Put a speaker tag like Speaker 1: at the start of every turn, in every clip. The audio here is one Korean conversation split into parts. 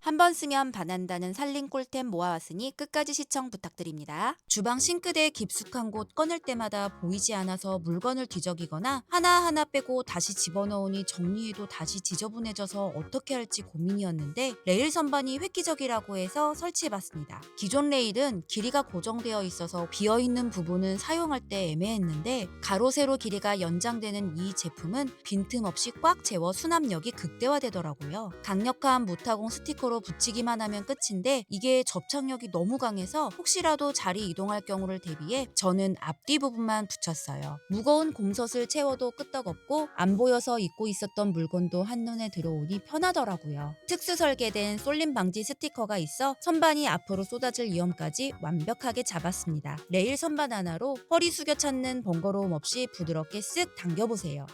Speaker 1: 한 번 쓰면 반한다는 살림 꿀템 모아왔으니 끝까지 시청 부탁드립니다. 주방 싱크대 깊숙한 곳 꺼낼 때마다 보이지 않아서 물건을 뒤적이거나 하나하나 빼고 다시 집어넣으니 정리해도 다시 지저분해져서 어떻게 할지 고민이었는데 레일 선반이 획기적이라고 해서 설치해봤습니다. 기존 레일은 길이가 고정되어 있어서 비어있는 부분은 사용할 때 애매했는데 가로 세로 길이가 연장되는 이 제품은 빈틈없이 꽉 채워 수납력이 극대화되더라고요. 강력한 무타공 스티커로 붙이기만 하면 끝인데 이게 접착력이 너무 강해서 혹시라도 자리 이동할 경우를 대비해 저는 앞뒤 부분만 붙였어요. 무거운 곰섯을 채워도 끄떡없고 안 보여서 잊고 있었던 물건도 한눈에 들어오니 편하더라고요. 특수 설계된 쏠림 방지 스티커가 있어 선반이 앞으로 쏟아질 위험까지 완벽하게 잡았습니다. 레일 선반 하나로 허리 숙여 찾는 번거로움 없이 부드럽게 쓱 당겨보세요.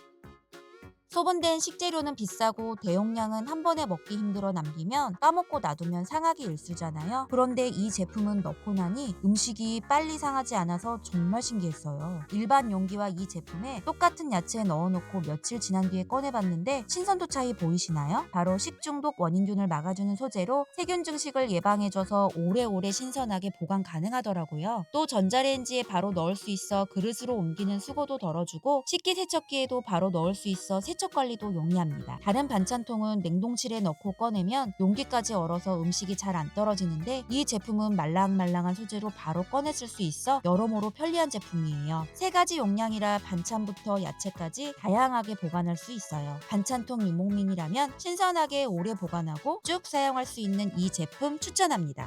Speaker 1: 소분된 식재료는 비싸고 대용량은 한 번에 먹기 힘들어 남기면 까먹고 놔두면 상하기 일쑤잖아요. 그런데 이 제품은 넣고 나니 음식이 빨리 상하지 않아서 정말 신기했어요. 일반 용기와 이 제품에 똑같은 야채 넣어놓고 며칠 지난 뒤에 꺼내봤는데 신선도 차이 보이시나요? 바로 식중독 원인균을 막아주는 소재로 세균 증식을 예방해줘서 오래오래 신선하게 보관 가능하더라고요. 또 전자레인지에 바로 넣을 수 있어 그릇으로 옮기는 수고도 덜어주고 식기세척기에도 바로 넣을 수 있어 세척 관리도 용이합니다. 다른 반찬통은 냉동실에 넣고 꺼내면 용기까지 얼어서 음식이 잘 안 떨어지는데 이 제품은 말랑말랑한 소재로 바로 꺼내 쓸 수 있어 여러모로 편리한 제품이에요. 3가지 용량이라 반찬부터 야채까지 다양하게 보관할 수 있어요. 반찬통 유목민이라면 신선하게 오래 보관하고 쭉 사용할 수 있는 이 제품 추천합니다.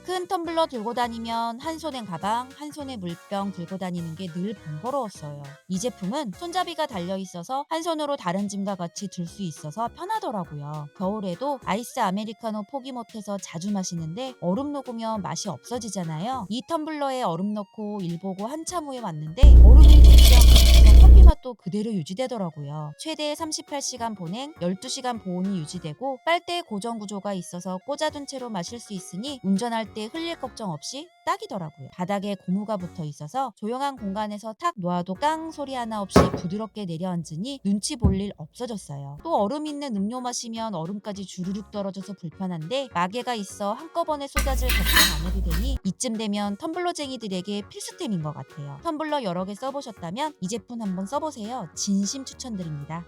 Speaker 1: 큰 텀블러 들고 다니면 한 손엔 가방, 한 손에 물병 들고 다니는 게 늘 번거로웠어요. 이 제품은 손잡이가 달려 있어서 한 손으로 다른 짐과 같이 들 수 있어서 편하더라고요. 겨울에도 아이스 아메리카노 포기 못해서 자주 마시는데 얼음 녹으면 맛이 없어지잖아요. 이 텀블러에 얼음 넣고 일 보고 한참 후에 왔는데 얼음이 녹지 않고 있어서 커피 맛도 그대로 유지되더라고요. 최대 38시간 보냉, 12시간 보온이 유지되고 빨대 고정 구조가 있어서 꽂아둔 채로 마실 수 있으니 운전할 때 흘릴 걱정 없이 딱이더라고요. 바닥에 고무가 붙어 있어서 조용한 공간에서 탁 놓아도 깡 소리 하나 없이 부드럽게 내려앉으니 눈치 볼 일 없어졌어요. 또 얼음 있는 음료 마시면 얼음까지 주르륵 떨어져서 불편한데 마개가 있어 한꺼번에 쏟아질 걱정 안 해도 되니 이쯤 되면 텀블러쟁이들에게 필수템인 것 같아요. 텀블러 여러 개 써보셨다면 이 제품 한번 써보세요. 진심 추천드립니다.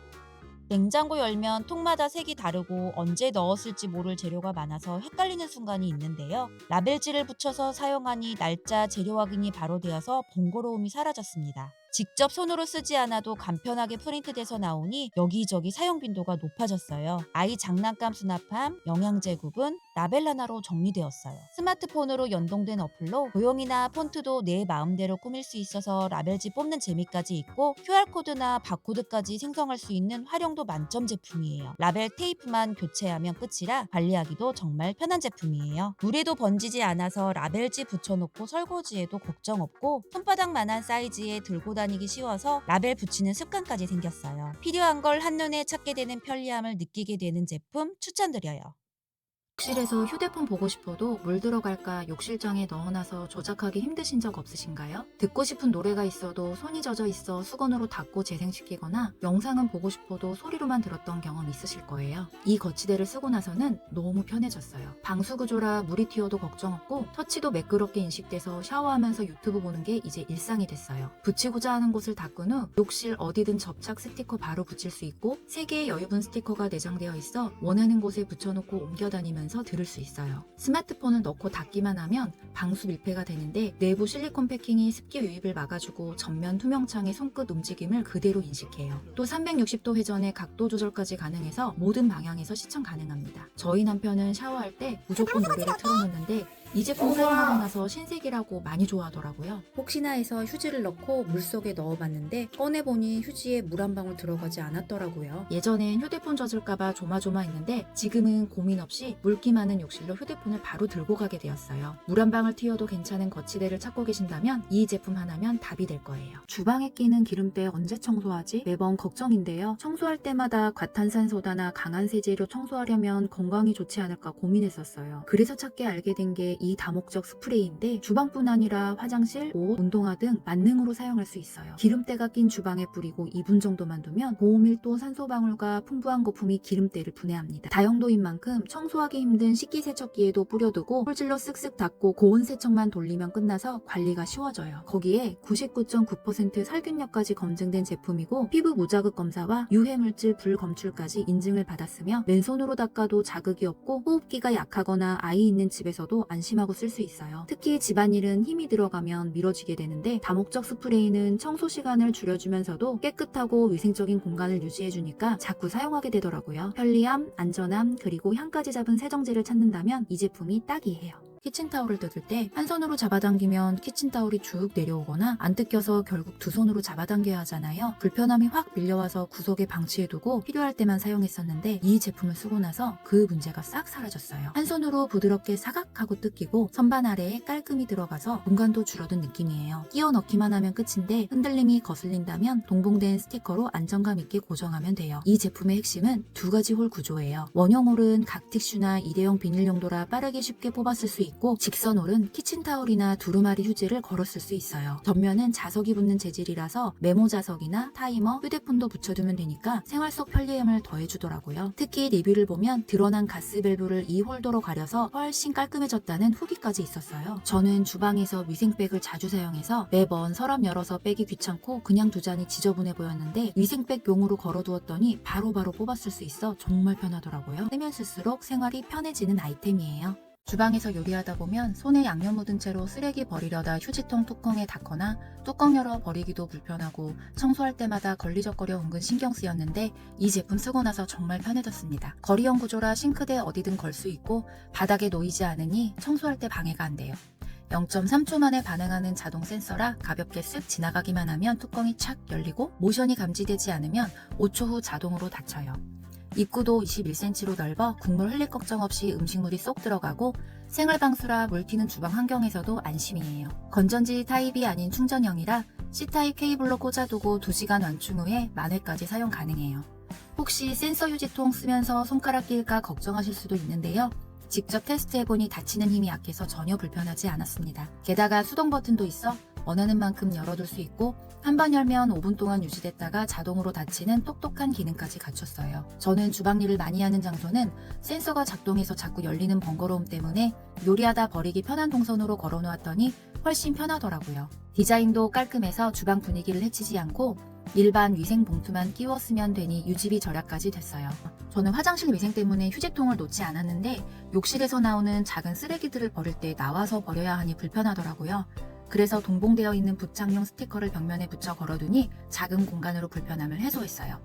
Speaker 1: 냉장고 열면 통마다 색이 다르고 언제 넣었을지 모를 재료가 많아서 헷갈리는 순간이 있는데요. 라벨지를 붙여서 사용하니 날짜, 재료 확인이 바로 되어서 번거로움이 사라졌습니다. 직접 손으로 쓰지 않아도 간편하게 프린트돼서 나오니 여기저기 사용 빈도가 높아졌어요. 아이 장난감 수납함, 영양제 구분, 라벨 하나로 정리되었어요. 스마트폰으로 연동된 어플로 도형이나 폰트도 내 마음대로 꾸밀 수 있어서 라벨지 뽑는 재미까지 있고 QR코드나 바코드까지 생성할 수 있는 활용도 만점 제품이에요. 라벨 테이프만 교체하면 끝이라 관리하기도 정말 편한 제품이에요. 물에도 번지지 않아서 라벨지 붙여놓고 설거지해도 걱정 없고 손바닥만한 사이즈에 들고 다니기 쉬워서 라벨 붙이는 습관까지 생겼어요. 필요한 걸 한눈에 찾게 되는 편리함을 느끼게 되는 제품 추천드려요.
Speaker 2: 욕실에서 휴대폰 보고 싶어도 물 들어갈까 욕실장에 넣어놔서 조작하기 힘드신 적 없으신가요? 듣고 싶은 노래가 있어도 손이 젖어 있어 수건으로 닦고 재생시키거나 영상은 보고 싶어도 소리로만 들었던 경험 있으실 거예요. 이 거치대를 쓰고 나서는 너무 편해졌어요. 방수 구조라 물이 튀어도 걱정 없고 터치도 매끄럽게 인식돼서 샤워하면서 유튜브 보는 게 이제 일상이 됐어요. 붙이고자 하는 곳을 닦은 후 욕실 어디든 접착 스티커 바로 붙일 수 있고 3개의 여유분 스티커가 내장되어 있어 원하는 곳에 붙여놓고 옮겨 다니면서 들을 수 있어요. 스마트폰을 넣고 닫기만 하면 방수 밀폐가 되는데 내부 실리콘 패킹이 습기 유입을 막아주고 전면 투명창의 손끝 움직임을 그대로 인식해요. 또 360도 회전의 각도 조절까지 가능해서 모든 방향에서 시청 가능합니다. 저희 남편은 샤워할 때 무조건 노래를 틀어놓는데 이 제품 사용하고 나서 신세계라고 많이 좋아하더라고요. 혹시나 해서 휴지를 넣고 물속에 넣어봤는데 꺼내보니 휴지에 물 한 방울 들어가지 않았더라고요. 예전엔 휴대폰 젖을까봐 조마조마했는데 지금은 고민 없이 물기 많은 욕실로 휴대폰을 바로 들고 가게 되었어요. 물 한 방울 튀어도 괜찮은 거치대를 찾고 계신다면 이 제품 하나면 답이 될 거예요. 주방에 끼는 기름때 언제 청소하지? 매번 걱정인데요. 청소할 때마다 과탄산소다나 강한 세제로 청소하려면 건강이 좋지 않을까 고민했었어요. 그래서 찾게 알게 된 게 이 다목적 스프레이인데 주방뿐 아니라 화장실, 옷, 운동화 등 만능으로 사용할 수 있어요. 기름때가 낀 주방에 뿌리고 2분 정도만 두면 고밀도 산소방울과 풍부한 거품이 기름때를 분해합니다. 다용도인 만큼 청소하기 힘든 식기세척기에도 뿌려두고 홀질로 쓱쓱 닦고 고온 세척만 돌리면 끝나서 관리가 쉬워져요. 거기에 99.9% 살균력까지 검증된 제품이고 피부 무자극 검사와 유해물질 불검출까지 인증을 받았으며 맨손으로 닦아도 자극이 없고 호흡기가 약하거나 아이 있는 집에서도 안심하고 쓸 수 있어요. 특히 집안일은 힘이 들어가면 미뤄지게 되는데 다목적 스프레이는 청소 시간을 줄여주면서도 깨끗하고 위생적인 공간을 유지해주니까 자꾸 사용하게 되더라고요. 편리함, 안전함, 그리고 향까지 잡은 세정제를 찾는다면 이 제품이 딱이에요. 키친타올을 뜯을 때 한 손으로 잡아당기면 키친타올이 쭉 내려오거나 안 뜯겨서 결국 두 손으로 잡아당겨야 하잖아요. 불편함이 확 밀려와서 구석에 방치해두고 필요할 때만 사용했었는데 이 제품을 쓰고 나서 그 문제가 싹 사라졌어요. 한 손으로 부드럽게 사각하고 뜯기고 선반 아래에 깔끔히 들어가서 공간도 줄어든 느낌이에요. 끼워 넣기만 하면 끝인데 흔들림이 거슬린다면 동봉된 스티커로 안정감 있게 고정하면 돼요. 이 제품의 핵심은 두 가지 홀 구조예요. 원형 홀은 각 티슈나 일회용 비닐 용도라 빠르게 쉽게 뽑았을 수 있고 직선 홀은 키친타올이나 두루마리 휴지를 걸어 쓸 수 있어요. 겉면은 자석이 붙는 재질이라서 메모 자석이나 타이머, 휴대폰도 붙여두면 되니까 생활 속 편리함을 더해주더라고요. 특히 리뷰를 보면 드러난 가스 밸브를 이 홀더로 가려서 훨씬 깔끔해졌다는 후기까지 있었어요. 저는 주방에서 위생백을 자주 사용해서 매번 서랍 열어서 빼기 귀찮고 그냥 두자니 지저분해 보였는데 위생백 용으로 걸어두었더니 바로바로 뽑아 쓸 수 있어 정말 편하더라고요. 쓰면 쓸수록 생활이 편해지는 아이템이에요. 주방에서 요리하다 보면 손에 양념 묻은 채로 쓰레기 버리려다 휴지통 뚜껑에 닿거나 뚜껑 열어 버리기도 불편하고 청소할 때마다 걸리적거려 은근 신경 쓰였는데 이 제품 쓰고 나서 정말 편해졌습니다. 거리형 구조라 싱크대 어디든 걸 수 있고 바닥에 놓이지 않으니 청소할 때 방해가 안 돼요. 0.3초 만에 반응하는 자동 센서라 가볍게 쓱 지나가기만 하면 뚜껑이 착 열리고 모션이 감지되지 않으면 5초 후 자동으로 닫혀요. 입구도 21cm로 넓어 국물 흘릴 걱정 없이 음식물이 쏙 들어가고 생활방수라 물 튀는 주방 환경에서도 안심이에요. 건전지 타입이 아닌 충전형이라 C타입 케이블로 꽂아두고 2시간 완충 후에 만회까지 사용 가능해요. 혹시 센서 유지통 쓰면서 손가락 끼일까 걱정하실 수도 있는데요. 직접 테스트해보니 닫히는 힘이 약해서 전혀 불편하지 않았습니다. 게다가 수동 버튼도 있어 원하는 만큼 열어둘 수 있고 한 번 열면 5분 동안 유지됐다가 자동으로 닫히는 똑똑한 기능까지 갖췄어요. 저는 주방 일을 많이 하는 장소는 센서가 작동해서 자꾸 열리는 번거로움 때문에 요리하다 버리기 편한 동선으로 걸어놓았더니 훨씬 편하더라고요. 디자인도 깔끔해서 주방 분위기를 해치지 않고 일반 위생 봉투만 끼워 쓰면 되니 유지비 절약까지 됐어요. 저는 화장실 위생 때문에 휴지통을 놓지 않았는데 욕실에서 나오는 작은 쓰레기들을 버릴 때 나와서 버려야 하니 불편하더라고요. 그래서 동봉되어 있는 부착용 스티커를 벽면에 붙여 걸어두니 작은 공간으로 불편함을 해소했어요.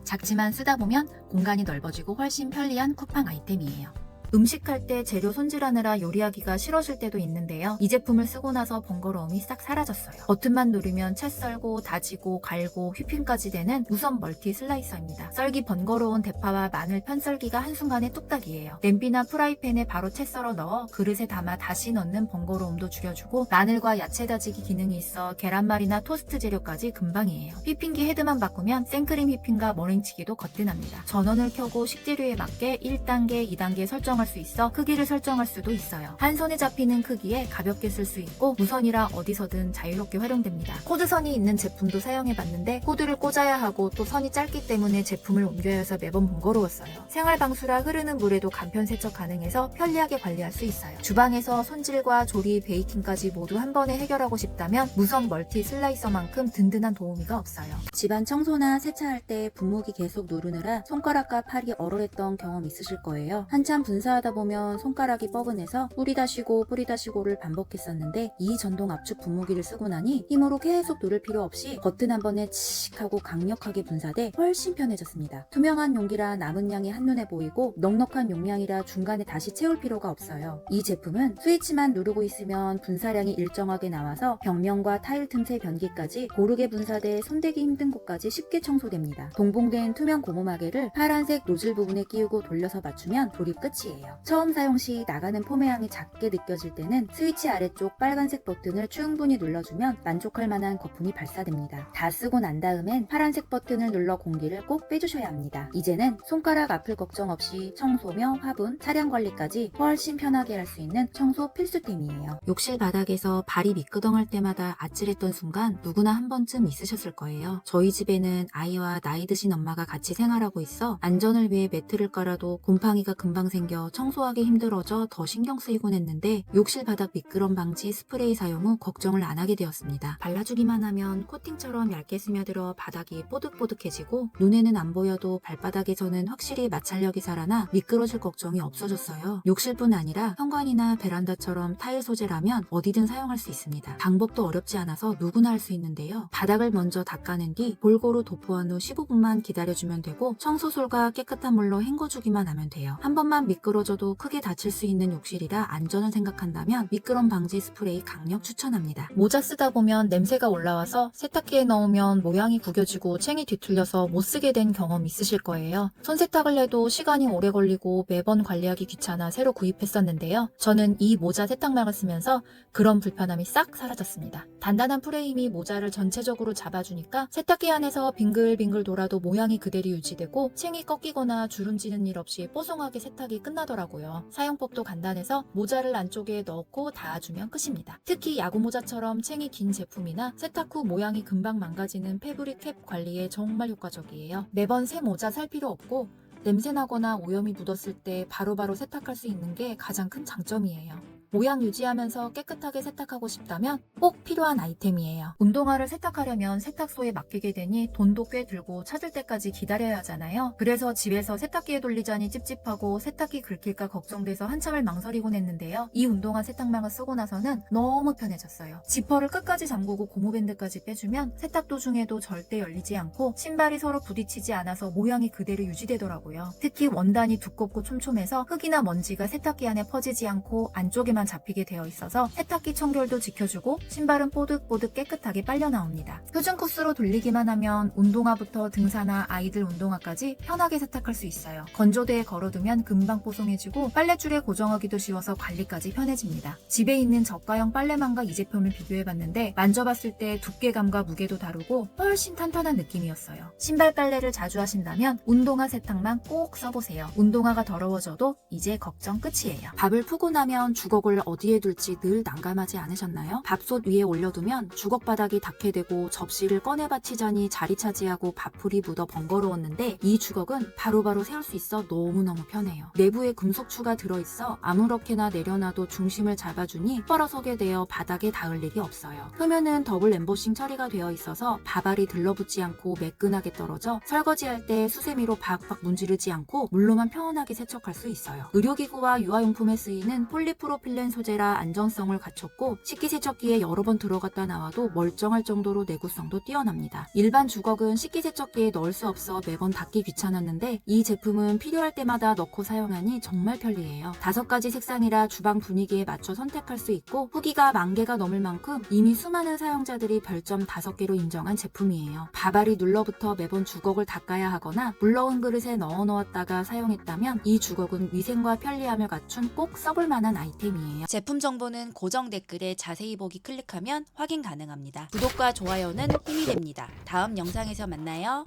Speaker 2: 작지만 쓰다 보면 공간이 넓어지고 훨씬 편리한 쿠팡 아이템이에요. 음식할 때 재료 손질하느라 요리하기가 싫어질 때도 있는데요. 이 제품을 쓰고 나서 번거로움이 싹 사라졌어요. 버튼만 누르면 채 썰고 다지고 갈고 휘핑까지 되는 무선 멀티 슬라이서입니다. 썰기 번거로운 대파와 마늘 편썰기가 한순간에 뚝딱이에요. 냄비나 프라이팬에 바로 채 썰어 넣어 그릇에 담아 다시 넣는 번거로움도 줄여주고 마늘과 야채 다지기 기능이 있어 계란말이나 토스트 재료까지 금방이에요. 휘핑기 헤드만 바꾸면 생크림 휘핑과 머랭치기도 거뜬합니다. 전원을 켜고 식재료에 맞게 1단계, 2단계 설정 할 수 있어 크기를 설정할 수도 있어요. 한 손에 잡히는 크기에 가볍게 쓸 수 있고 무선이라 어디서든 자유롭게 활용됩니다. 코드선이 있는 제품도 사용해봤는데 코드를 꽂아야 하고 또 선이 짧기 때문에 제품을 옮겨야 해서 매번 번거로웠어요. 생활방수라 흐르는 물에도 간편 세척 가능해서 편리하게 관리할 수 있어요. 주방에서 손질과 조리, 베이킹까지 모두 한 번에 해결하고 싶다면 무선 멀티 슬라이서만큼 든든한 도우미가 없어요. 집안 청소나 세차할 때 분무기 계속 누르느라 손가락과 팔이 얼얼했던 경험 있으실 거예요. 한참 분사하다 보면 손가락이 뻐근해서 뿌리다 쉬고 뿌리다 쉬고를 반복했었는데 이 전동 압축 분무기를 쓰고 나니 힘으로 계속 누를 필요 없이 버튼 한 번에 칙 하고 강력하게 분사돼 훨씬 편해졌습니다. 투명한 용기라 남은 양이 한눈에 보이고 넉넉한 용량이라 중간에 다시 채울 필요가 없어요. 이 제품은 스위치만 누르고 있으면 분사량이 일정하게 나와서 벽면과 타일 틈새 변기까지 고르게 분사돼 손대기 힘든 곳까지 쉽게 청소됩니다. 동봉된 투명 고무마개를 파란색 노즐 부분에 끼우고 돌려서 맞추면 조립 끝이에요. 거리예요. 처음 사용 시 나가는 폼의 양이 작게 느껴질 때는 스위치 아래쪽 빨간색 버튼을 충분히 눌러주면 만족할 만한 거품이 발사됩니다. 다 쓰고 난 다음엔 파란색 버튼을 눌러 공기를 꼭 빼주셔야 합니다. 이제는 손가락 아플 걱정 없이 청소며 화분, 차량 관리까지 훨씬 편하게 할 수 있는 청소 필수템이에요. 욕실 바닥에서 발이 미끄덩할 때마다 아찔했던 순간 누구나 한 번쯤 있으셨을 거예요. 저희 집에는 아이와 나이 드신 엄마가 같이 생활하고 있어 안전을 위해 매트를 깔아도 곰팡이가 금방 생겨 청소하기 힘들어져 더 신경 쓰이곤 했는데 욕실 바닥 미끄럼 방지 스프레이 사용 후 걱정을 안 하게 되었습니다. 발라주기만 하면 코팅처럼 얇게 스며들어 바닥이 뽀득뽀득해지고 눈에는 안 보여도 발바닥에서는 확실히 마찰력이 살아나 미끄러질 걱정이 없어졌어요. 욕실뿐 아니라 현관이나 베란다처럼 타일 소재라면 어디든 사용할 수 있습니다. 방법도 어렵지 않아서 누구나 할 수 있는데요. 바닥을 먼저 닦아낸 뒤 골고루 도포한 후 15분만 기다려주면 되고 청소솔과 깨끗한 물로 헹궈주기만 하면 돼요. 한 번만 미끄러져도 크게 다칠 수 있는 욕실이라 안전을 생각한다면 미끄럼 방지 스프레이 강력 추천합니다. 모자 쓰다 보면 냄새가 올라와서 세탁기에 넣으면 모양이 구겨지고 챙이 뒤틀려서 못 쓰게 된 경험 있으실 거예요. 손세탁을 해도 시간이 오래 걸리고 매번 관리하기 귀찮아 새로 구입했었는데요. 저는 이 모자 세탁막을 쓰면서 그런 불편함이 싹 사라졌습니다. 단단한 프레임이 모자를 전체적으로 잡아주니까 세탁기 안에서 빙글빙글 돌아도 모양이 그대로 유지되고 챙이 꺾이거나 주름지는 일 없이 뽀송하게 세탁이 끝나더라고요. 사용법도 간단해서 모자를 안쪽에 넣고 닿아주면 끝입니다. 특히 야구 모자처럼 챙이 긴 제품이나 세탁 후 모양이 금방 망가지는 패브릭 캡 관리에 정말 효과적이에요. 매번 새 모자 살 필요 없고 냄새나거나 오염이 묻었을 때 바로바로 세탁할 수 있는 게 가장 큰 장점이에요. 모양 유지하면서 깨끗하게 세탁하고 싶다면 꼭 필요한 아이템이에요. 운동화를 세탁하려면 세탁소에 맡기게 되니 돈도 꽤 들고 찾을 때까지 기다려야 하잖아요. 그래서 집에서 세탁기에 돌리자니 찝찝하고 세탁기 긁힐까 걱정돼서 한참을 망설이곤 했는데요. 이 운동화 세탁망을 쓰고 나서는 너무 편해졌어요. 지퍼를 끝까지 잠그고 고무밴드까지 빼주면 세탁 도중에도 절대 열리지 않고 신발이 서로 부딪히지 않아서 모양이 그대로 유지되더라고요. 특히 원단이 두껍고 촘촘해서 흙이나 먼지가 세탁기 안에 퍼지지 않고 안쪽에만 잡히게 되어 있어서 세탁기 청결도 지켜주고 신발은 뽀득뽀득 깨끗하게 빨려 나옵니다. 표준 코스로 돌리기만 하면 운동화부터 등산화, 아이들 운동화까지 편하게 세탁할 수 있어요. 건조대에 걸어두면 금방 뽀송해지고 빨랫줄에 고정하기도 쉬워서 관리까지 편해집니다. 집에 있는 저가형 빨래망과 이 제품을 비교해봤는데 만져봤을 때 두께감과 무게도 다르고 훨씬 탄탄한 느낌이었어요. 신발 빨래를 자주 하신다면 운동화 세탁망 꼭 써보세요. 운동화가 더러워져도 이제 걱정 끝이에요. 밥을 푸고 나면 주걱을 어디에 둘지 늘 난감하지 않으셨나요? 밥솥 위에 올려두면 주걱 바닥이 닿게 되고 접시를 꺼내 받치자니 자리 차지하고 밥풀이 묻어 번거로웠는데 이 주걱은 바로바로 세울 수 있어 너무너무 편해요. 내부에 금속추가 들어있어 아무렇게나 내려놔도 중심을 잡아주니 뻘어서게 되어 바닥에 닿을 일이 없어요. 표면은 더블 엠보싱 처리가 되어 있어서 밥알이 들러붙지 않고 매끈하게 떨어져 설거지할 때 수세미로 박박 문지르지 않고 물로만 편하게 세척할 수 있어요. 의료기구와 유아용품에 쓰이는 폴리프로필렌 소재라 안정성을 갖췄고 식기세척기에 여러 번 들어갔다 나와도 멀쩡할 정도로 내구성도 뛰어납니다. 일반 주걱은 식기세척기에 넣을 수 없어 매번 닦기 귀찮았는데 이 제품은 필요할 때마다 넣고 사용하니 정말 편리해요. 5가지 색상이라 주방 분위기에 맞춰 선택할 수 있고 후기가 10,000개가 넘을 만큼 이미 수많은 사용자들이 별점 5개로 인정한 제품이에요. 밥알이 눌러붙어 매번 주걱을 닦아야 하거나 물넣은 그릇에 넣어 놓았다가 사용했다면 이 주걱은 위생과 편리함을 갖춘 꼭 써볼 만한 아이템이에요.
Speaker 1: 제품 정보는 고정 댓글에 자세히 보기 클릭하면 확인 가능합니다. 구독과 좋아요는 힘이 됩니다. 다음 영상에서 만나요.